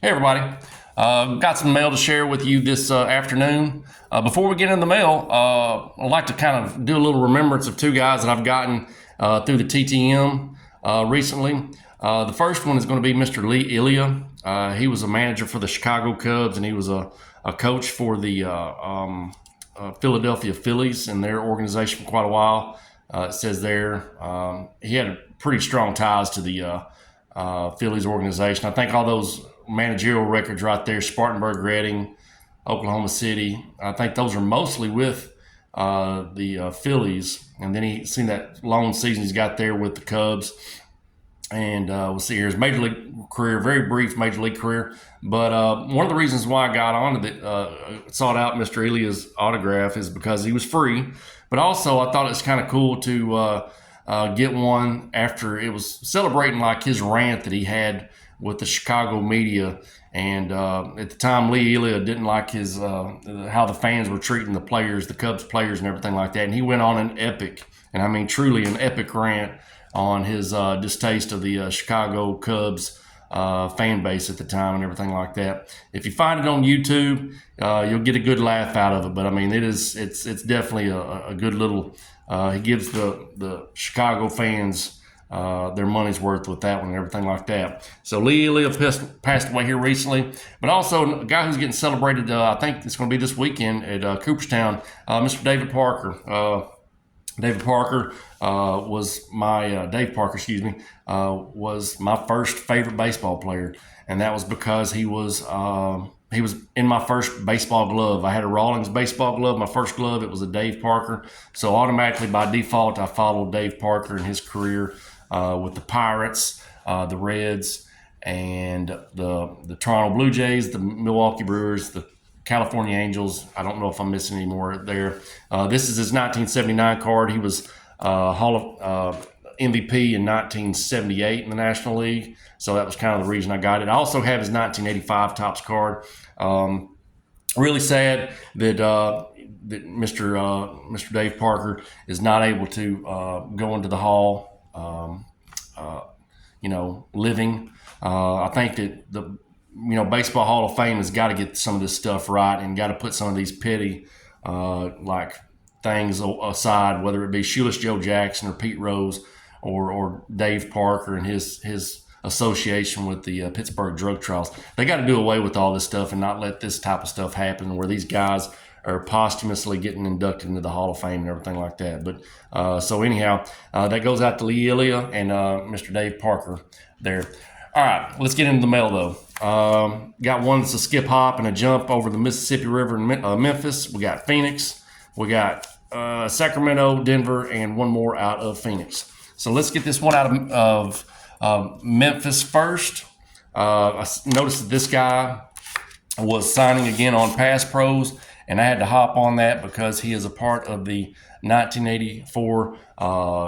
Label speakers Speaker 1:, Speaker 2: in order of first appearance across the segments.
Speaker 1: Hey, everybody. Got some mail to share with you this afternoon. Before we get into the mail, I'd like to kind of do a little remembrance of two guys that I've gotten through the TTM recently. The first one is going to be Mr. Lee Elia. He was a manager for the Chicago Cubs, and he was a coach for the Philadelphia Phillies and their organization for quite a while. It says there he had pretty strong ties to the Phillies organization. I think all those managerial records right there, Spartanburg, Reading, Oklahoma City, I think those are mostly with the Phillies. And then he seen that long season he's got there with the Cubs. And we'll see here his major league career, very brief major league career. But one of the reasons why I got on to sought out Mr. Elia's autograph is because he was free. But also I thought it was kind of cool to get one after it was celebrating like his rant that he had with the Chicago media. And at the time, Lee Elia didn't like his how the fans were treating the players, the Cubs players, and everything like that. And he went on an epic, and I mean truly an epic rant on his distaste of the Chicago Cubs fan base at the time and everything like that. If you find it on YouTube, you'll get a good laugh out of it. But I mean, it's definitely a good little. He gives the Chicago fans their money's worth with that one and everything like that. So Lee Elia passed away here recently, but also a guy who's getting celebrated. I think it's going to be this weekend at Cooperstown. Mr. David Parker. David Parker was my Dave Parker, excuse me, was my first favorite baseball player, and that was because he was in my first baseball glove. I had a Rawlings baseball glove. My first glove, it was a Dave Parker. So automatically by default, I followed Dave Parker in his career with the Pirates, the Reds, and the Toronto Blue Jays, the Milwaukee Brewers, the California Angels. I don't know if I'm missing any more there. This is his 1979 card. He was Hall of MVP in 1978 in the National League. So that was kind of the reason I got it. I also have his 1985 Topps card. Really sad that that Mr. Dave Parker is not able to go into the Hall. Living. I think that the Baseball Hall of Fame has got to get some of this stuff right and got to put some of these petty like things aside, whether it be Shoeless Joe Jackson or Pete Rose or Dave Parker and his association with the Pittsburgh drug trials. They got to do away with all this stuff and not let this type of stuff happen where these guys are posthumously getting inducted into the Hall of Fame and everything like that. But so anyhow, that goes out to Lee Elia and Mr. Dave Parker there. All right, let's get into the mail though. Got one that's a skip hop and a jump over the Mississippi River in Memphis. We got Phoenix. We got Sacramento, Denver, and one more out of Phoenix. So let's get this one out of Memphis first. I noticed that this guy was signing again on Pass Pros, and I had to hop on that because he is a part of the 1984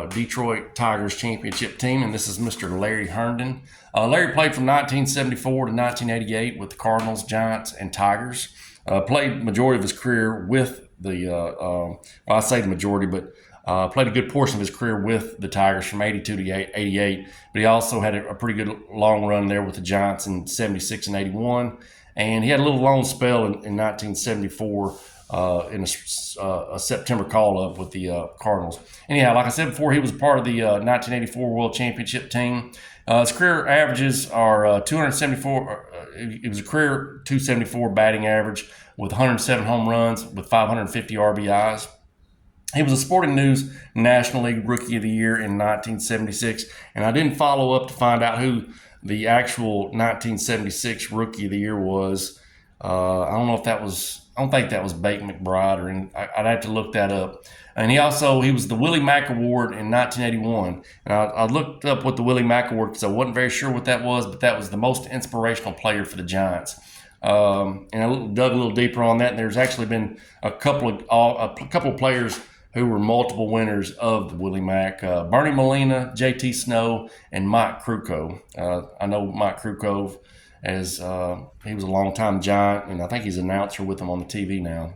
Speaker 1: Detroit Tigers championship team, and this is Mr. Larry Herndon. Larry played from 1974 to 1988 with the Cardinals, Giants, and Tigers. Played majority of his career with the, I say the majority, but played a good portion of his career with the Tigers from 82 to 88. But he also had a pretty good long run there with the Giants in 76 and 81. And he had a little long spell in 1974 in a September call-up with the Cardinals. Anyhow, like I said before, he was part of the 1984 World Championship team. His career averages are 274. It was a career 274 batting average with 107 home runs with 550 RBIs. He was a Sporting News National League Rookie of the Year in 1976, and I didn't follow up to find out who the actual 1976 Rookie of the Year was. I don't know if that was. I don't think that was Bate McBride, I'd have to look that up. And he was the Willie Mack Award in 1981. And I looked up what the Willie Mack Award because I wasn't very sure what that was, but that was the most inspirational player for the Giants. And I dug a little deeper on that, and there's actually been a couple of players who were multiple winners of the Willie Mack. Bernie Molina, J.T. Snow, and Mike Krukow. I know Mike Krukow as he was a longtime Giant, and I think he's an announcer with them on the TV now.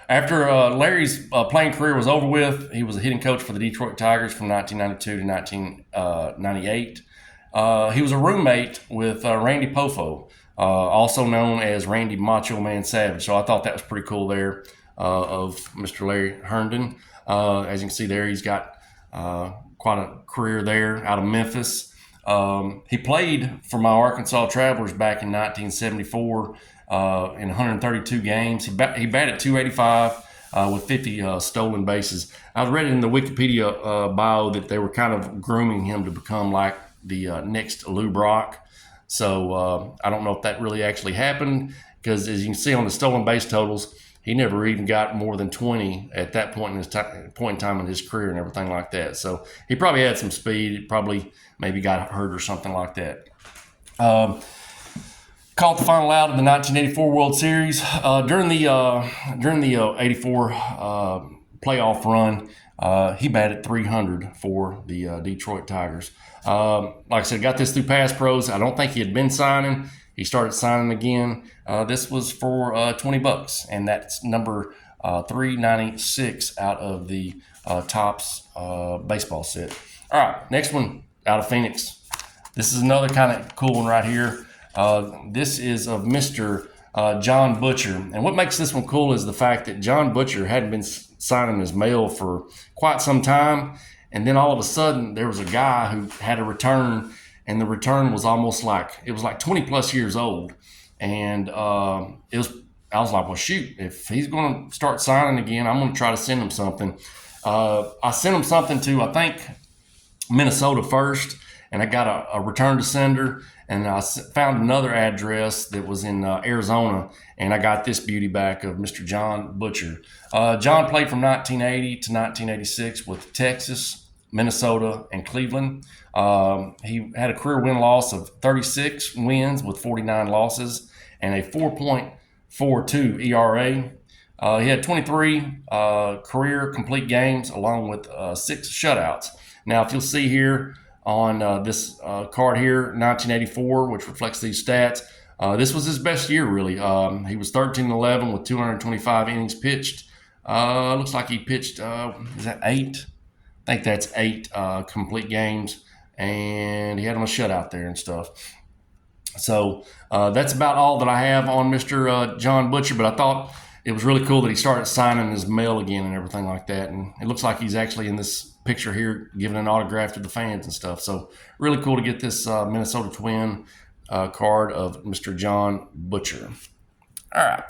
Speaker 1: After Larry's playing career was over with, he was a hitting coach for the Detroit Tigers from 1992 to 1998. He was a roommate with Randy Poffo, also known as Randy Macho Man Savage. So I thought that was pretty cool there of Mr. Larry Herndon. As you can see there, he's got quite a career there out of Memphis. He played for my Arkansas Travelers back in 1974 in 132 games. He batted 285 with 50 stolen bases. I read in the Wikipedia bio that they were kind of grooming him to become like the next Lou Brock. So I don't know if that really actually happened, because as you can see on the stolen base totals, he never even got more than 20 at that point in time in his career and everything like that. So he probably had some speed. He probably maybe got hurt or something like that. Caught the final out of the 1984 World Series. During the 84 playoff run, he batted 300 for the Detroit Tigers. Like I said, got this through Pass Pros. I don't think he had been signing. He started signing again. This was for $20, and that's number 396 out of the Topps baseball set. All right, next one out of Phoenix. This is another kind of cool one right here. This is of Mr. John Butcher. And what makes this one cool is the fact that John Butcher hadn't been signing his mail for quite some time. And then all of a sudden, there was a guy who had a return, and the return was almost like, it was like 20 plus years old. And I was like, well, shoot, if he's going to start signing again, I'm going to try to send him something. I sent him something to, I think, Minnesota first, and I got a return to sender, and I found another address that was in Arizona, and I got this beauty back of Mr. John Butcher. John played from 1980 to 1986 with Texas, Minnesota, and Cleveland. He had a career win-loss of 36 wins with 49 losses and a 4.42 ERA. He had 23 career complete games along with 6 shutouts. Now, if you'll see here on this card here, 1984, which reflects these stats, this was his best year, really. He was 13-11 with 225 innings pitched. Looks like he pitched, is that 8? I think that's 8 complete games, and he had him a shutout there and stuff. So that's about all that I have on Mr. John Butcher, but I thought it was really cool that he started signing his mail again and everything like that. And it looks like he's actually in this picture here giving an autograph to the fans and stuff. So really cool to get this Minnesota Twin card of Mr. John Butcher. All right.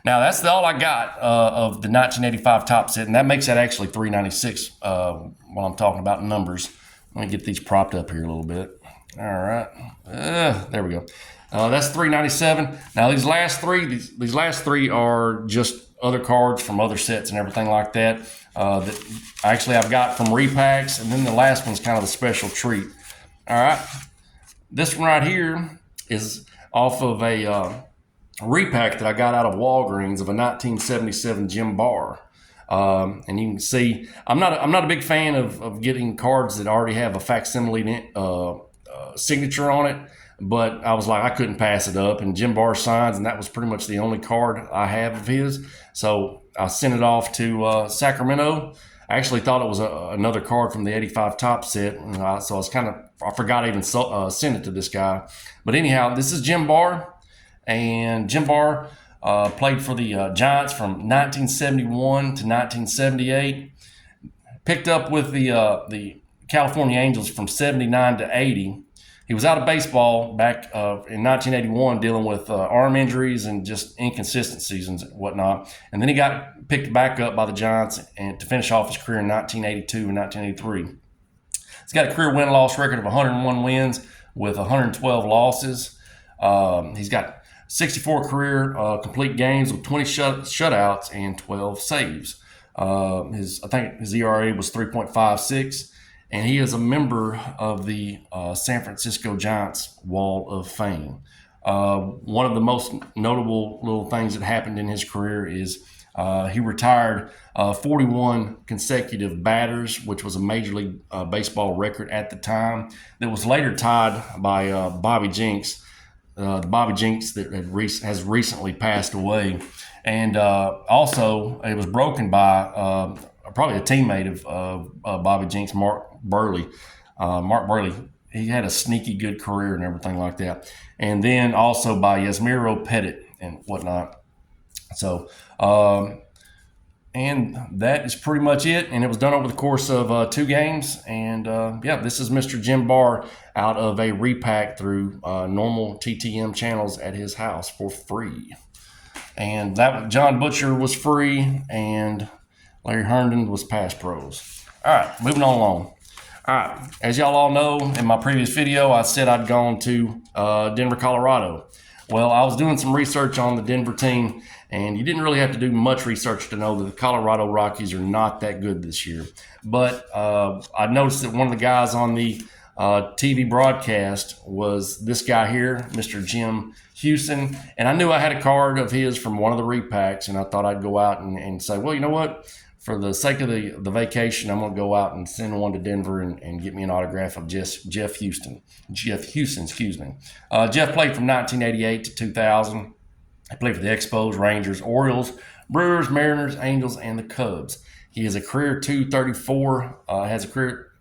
Speaker 1: Now, that's all I got of the 1985 top set, and that makes that actually 396 while I'm talking about numbers. Let me get these propped up here a little bit. All right. There we go. That's 397. Now, these last three are just other cards from other sets and everything like that that actually I've got from repacks, and then the last one's kind of a special treat. All right. This one right here is off of a repack that I got out of Walgreens of a 1977 Jim Barr. And you can see I'm not a big fan of getting cards that already have a facsimile signature on it, but I was like, I couldn't pass it up, and Jim Barr signs, and that was pretty much the only card I have of his. So I sent it off to Sacramento. I actually thought it was another card from the 85 top set, and so I forgot to even send it to this guy. But anyhow, this is Jim Barr, and Jim Barr played for the Giants from 1971 to 1978. Picked up with the California Angels from 79 to 80. He was out of baseball back in 1981 dealing with arm injuries and just inconsistencies and whatnot. And then he got picked back up by the Giants and to finish off his career in 1982 and 1983. He's got a career win-loss record of 101 wins with 112 losses. He's got 64 career complete games with 20 shutouts and 12 saves. I think his ERA was 3.56. And he is a member of the San Francisco Giants Wall of Fame. One of the most notable little things that happened in his career is he retired 41 consecutive batters, which was a Major League Baseball record at the time. That was later tied by Bobby Jenks, the Bobby Jenks that has recently passed away. And also, it was broken by probably a teammate of Bobby Jenks, Mark Burley. Mark Burley he had a sneaky good career and everything like that. And then also by Yasmiro Pettit and whatnot. So, and that is pretty much it. And it was done over the course of 2 games. And yeah, this is Mr. Jim Barr out of a repack through normal TTM channels at his house for free. And that John Butcher was free, and Larry Herndon was pass pros. All right, moving on along. All right, as y'all all know, in my previous video, I said I'd gone to Denver, Colorado. Well, I was doing some research on the Denver team, and you didn't really have to do much research to know that the Colorado Rockies are not that good this year. But I noticed that one of the guys on the TV broadcast was this guy here, Mr. Jim Houston. And I knew I had a card of his from one of the repacks, and I thought I'd go out and say, well, you know what? For the sake of the vacation, I'm going to go out and send one to Denver and get me an autograph of Jeff Houston. Jeff Houston, excuse me. Jeff played from 1988 to 2000. He played for the Expos, Rangers, Orioles, Brewers, Mariners, Angels, and the Cubs. He is a career .234, has a career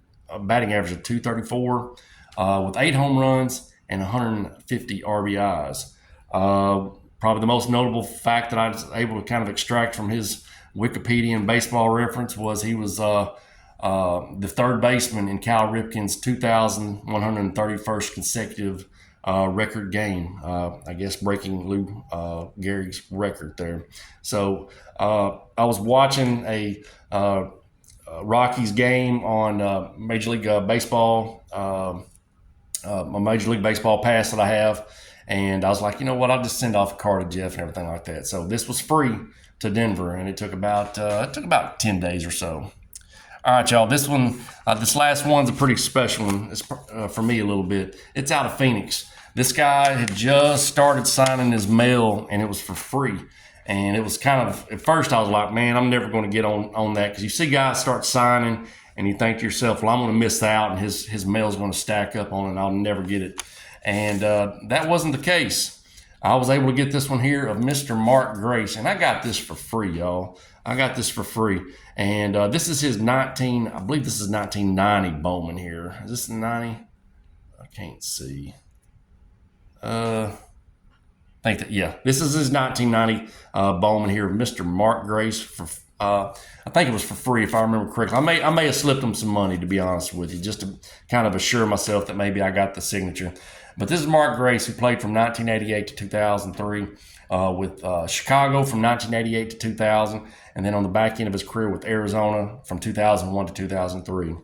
Speaker 1: batting average of .234 with 8 home runs and 150 RBIs. Probably the most notable fact that I was able to kind of extract from his Wikipedia and Baseball Reference was he was the third baseman in Cal Ripken's 2,131st consecutive record game, I guess breaking Lou Gehrig's record there. So I was watching a Rockies game on Major League Baseball, my Major League Baseball pass that I have, and I was like, you know what, I'll just send off a card to Jeff and everything like that. So this was free to Denver, and it took about 10 days or so. All right, y'all. This last one's a pretty special one. It's for me a little bit. It's out of Phoenix. This guy had just started signing his mail, and it was for free. And it was kind of, at first I was like, man, I'm never going to get on that, because you see guys start signing, and you think to yourself, well, I'm going to miss out, and his mail's going to stack up on it, and I'll never get it. And that wasn't the case. I was able to get this one here of Mr. Mark Grace, and I got this for free, y'all. I got this for free. And this is his I believe this is 1990 Bowman here. Is this 90? I can't see. I think that, yeah, this is his 1990 Bowman here of Mr. Mark Grace. I think it was for free, if I remember correctly. I may have slipped him some money, to be honest with you, just to kind of assure myself that maybe I got the signature. But this is Mark Grace, who played from 1988 to 2003 with Chicago from 1988 to 2000, and then on the back end of his career with Arizona from 2001 to 2003.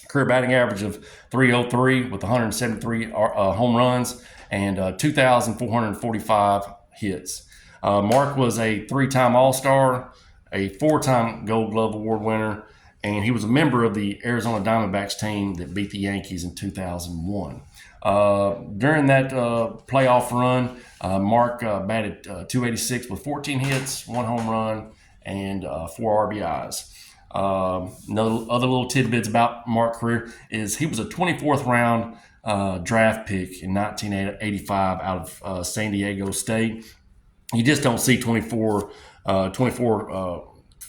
Speaker 1: Career batting average of .303 with 173 home runs and 2,445 hits. Mark was a 3-time All-Star, a 4-time Gold Glove Award winner, and he was a member of the Arizona Diamondbacks team that beat the Yankees in 2001. During that playoff run, Mark batted .286 with 14 hits, 1 home run, and 4 RBIs. Other little tidbits about Mark's career is he was a 24th round draft pick in 1985 out of San Diego State. You just don't see 24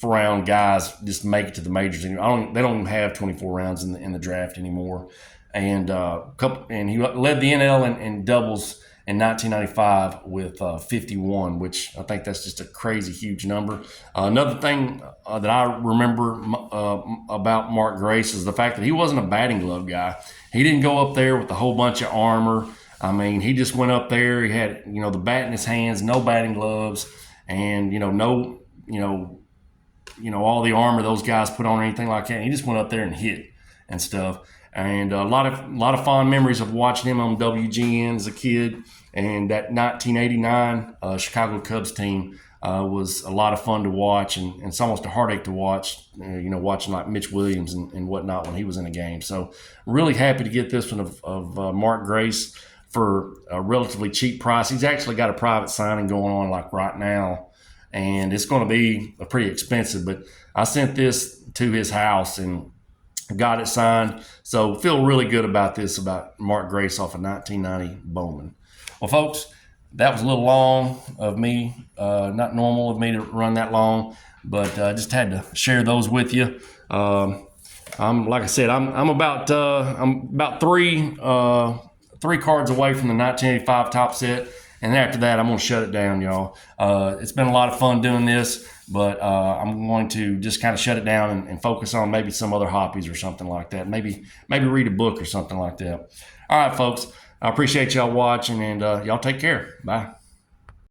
Speaker 1: round guys just make it to the majors anymore. They don't even have 24 rounds in the draft anymore. And he led the NL in doubles in 1995 with 51, which I think that's just a crazy huge number. Another thing that I remember about Mark Grace is the fact that he wasn't a batting glove guy. He didn't go up there with a whole bunch of armor. I mean, he just went up there. He had the bat in his hands, no batting gloves, and all the armor those guys put on or anything like that. And he just went up there and hit and stuff. And a lot of fond memories of watching him on WGN as a kid. And that 1989 Chicago Cubs team was a lot of fun to watch, and it's almost a heartache to watch. Watching like Mitch Williams and whatnot when he was in the game. So really happy to get this one of Mark Grace for a relatively cheap price. He's actually got a private signing going on like right now, and it's going to be pretty expensive. But I sent this to his house and got it signed. So feel really good about this, about Mark Grace off of 1990 Bowman. Well, folks, that was a little long of me. Not normal of me to run that long, but I just had to share those with you. Like I said, I'm about three cards away from the 1985 top set, and after that, I'm gonna shut it down, y'all. It's been a lot of fun doing this, but I'm going to just kind of shut it down and focus on maybe some other hobbies or something like that. Maybe read a book or something like that. All right, folks. I appreciate y'all watching, and y'all take care. Bye.